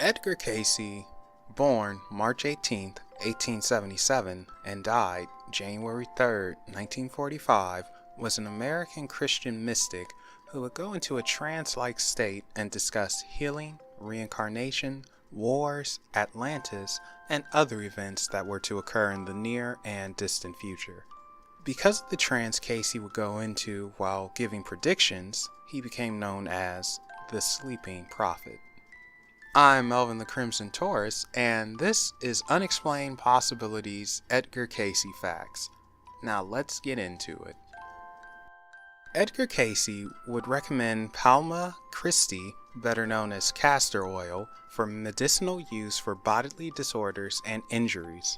Edgar Cayce, born March 18, 1877, and died January 3, 1945, was an American Christian mystic who would go into a trance-like state and discuss healing, reincarnation, wars, Atlantis, and other events that were to occur in the near and distant future. Because of the trance Cayce would go into while giving predictions, he became known as the Sleeping Prophet. I'm Melvin the Crimson Taurus, and this is Unexplained Possibilities Edgar Cayce Facts. Now let's get into it. Edgar Cayce would recommend Palma Christi, better known as castor oil, for medicinal use for bodily disorders and injuries.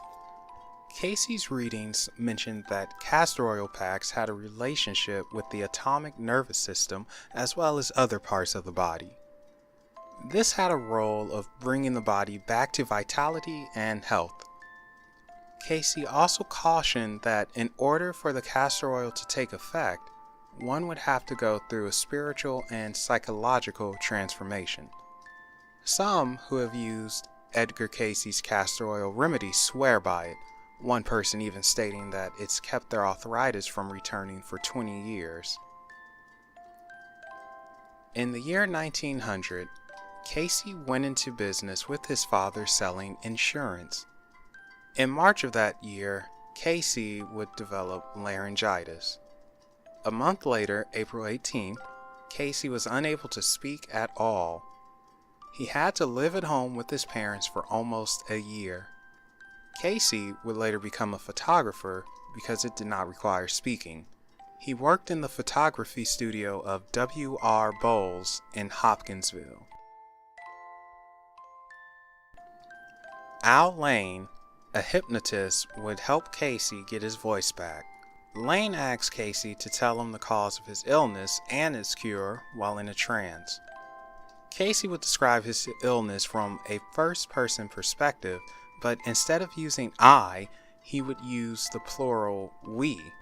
Cayce's readings mentioned that castor oil packs had a relationship with the autonomic nervous system as well as other parts of the body. This had a role of bringing the body back to vitality and health. Cayce also cautioned that in order for the castor oil to take effect, one would have to go through a spiritual and psychological transformation. Some who have used Edgar Cayce's castor oil remedy swear by it, one person even stating that it's kept their arthritis from returning for 20 years. In the year 1900, Cayce went into business with his father selling insurance. In March of that year, Cayce would develop laryngitis. A month later, April 18th, Cayce was unable to speak at all. He had to live at home with his parents for almost a year. Cayce would later become a photographer because it did not require speaking. He worked in the photography studio of W.R. Bowles in Hopkinsville. Al Lane, a hypnotist, would help Cayce get his voice back. Lane asked Cayce to tell him the cause of his illness and its cure while in a trance. Cayce would describe his illness from a first-person perspective, but instead of using I, he would use the plural we.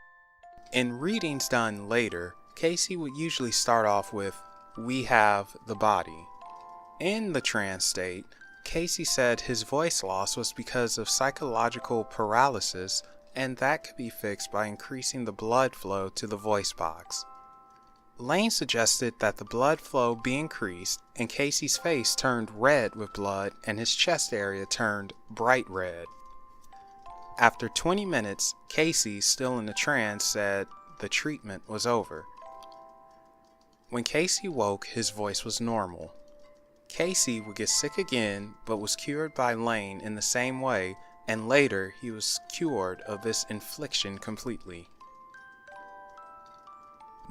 In readings done later, Cayce would usually start off with, "We have the body." In the trance state, Cayce said his voice loss was because of psychological paralysis, and that could be fixed by increasing the blood flow to the voice box. Lane suggested that the blood flow be increased, and Cayce's face turned red with blood and his chest area turned bright red. After 20 minutes, Cayce, still in the trance, said the treatment was over. When Cayce woke, his voice was normal. Cayce would get sick again, but was cured by Lane in the same way, and later he was cured of this infliction completely.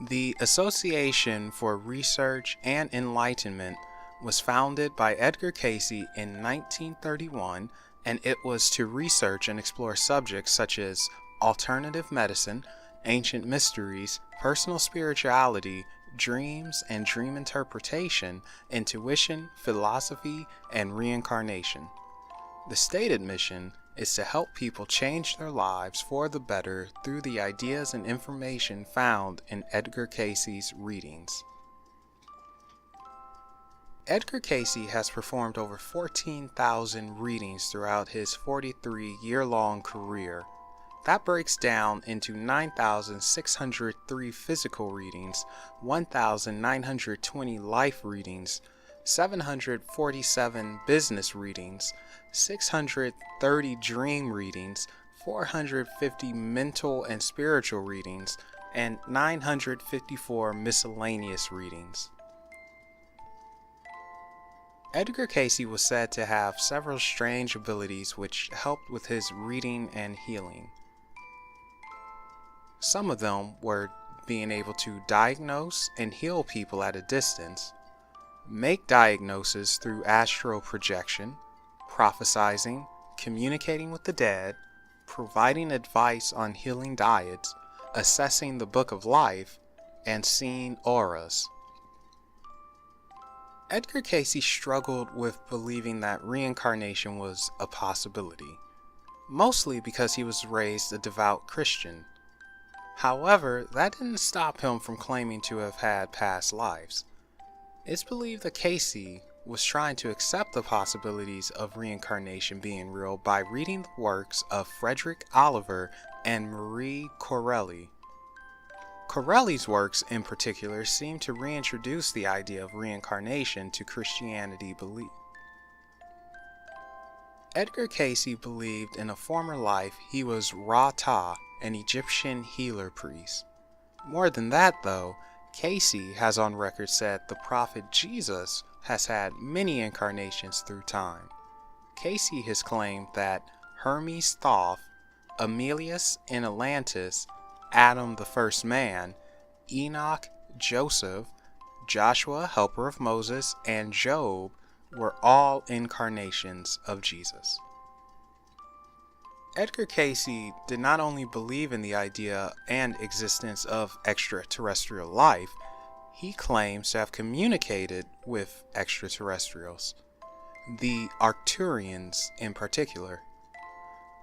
The Association for Research and Enlightenment was founded by Edgar Cayce in 1931, and it was to research and explore subjects such as alternative medicine, ancient mysteries, personal spirituality, dreams and dream interpretation, intuition, philosophy, and reincarnation. The stated mission is to help people change their lives for the better through the ideas and information found in Edgar Cayce's readings. Edgar Cayce has performed over 14,000 readings throughout his 43-year-long career. That breaks down into 9,603 physical readings, 1,920 life readings, 747 business readings, 630 dream readings, 450 mental and spiritual readings, and 954 miscellaneous readings. Edgar Cayce was said to have several strange abilities which helped with his reading and healing. Some of them were being able to diagnose and heal people at a distance, make diagnoses through astral projection, prophesizing, communicating with the dead, providing advice on healing diets, assessing the book of life, and seeing auras. Edgar Cayce struggled with believing that reincarnation was a possibility, mostly because he was raised a devout Christian. However, that didn't stop him from claiming to have had past lives. It's believed that Cayce was trying to accept the possibilities of reincarnation being real by reading the works of Frederick Oliver and Marie Corelli. Corelli's works in particular seem to reintroduce the idea of reincarnation to Christianity belief. Edgar Cayce believed in a former life he was Ra-Ta, an Egyptian healer priest. More than that though, Cayce has on record said the prophet Jesus has had many incarnations through time. Cayce has claimed that Hermes Thoth, Emilius in Atlantis, Adam the first man, Enoch, Joseph, Joshua, helper of Moses, and Job were all incarnations of Jesus. Edgar Cayce did not only believe in the idea and existence of extraterrestrial life, he claims to have communicated with extraterrestrials, the Arcturians in particular.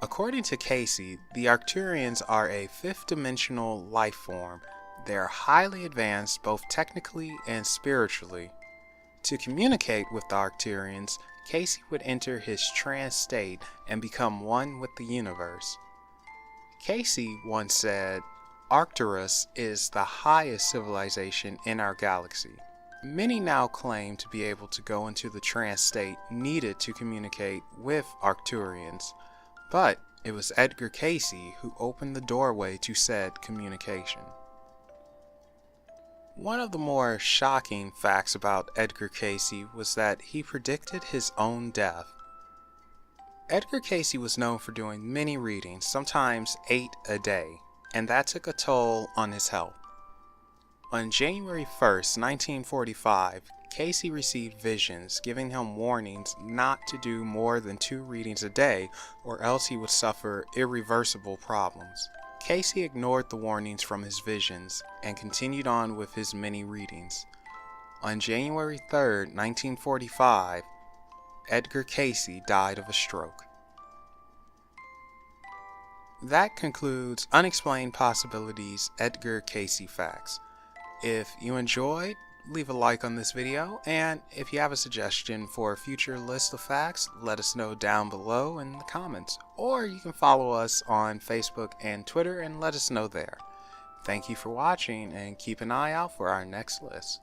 According to Cayce, the Arcturians are a fifth-dimensional life form. They are highly advanced both technically and spiritually. To communicate with the Arcturians, Cayce would enter his trance state and become one with the universe. Cayce once said, Arcturus is the highest civilization in our galaxy. Many now claim to be able to go into the trance state needed to communicate with Arcturians, but it was Edgar Cayce who opened the doorway to said communication. One of the more shocking facts about Edgar Cayce was that he predicted his own death. Edgar Cayce was known for doing many readings, sometimes 8 a day, and that took a toll on his health. On January 1st, 1945, Cayce received visions giving him warnings not to do more than 2 readings a day or else he would suffer irreversible problems. Cayce ignored the warnings from his visions and continued on with his many readings. On January 3rd, 1945, Edgar Cayce died of a stroke. That concludes Unexplained Possibilities Edgar Cayce Facts. If you enjoyed, leave a like on this video, and if you have a suggestion for a future list of facts, let us know down below in the comments, or you can follow us on Facebook and Twitter and let us know there. Thank you for watching, and keep an eye out for our next list.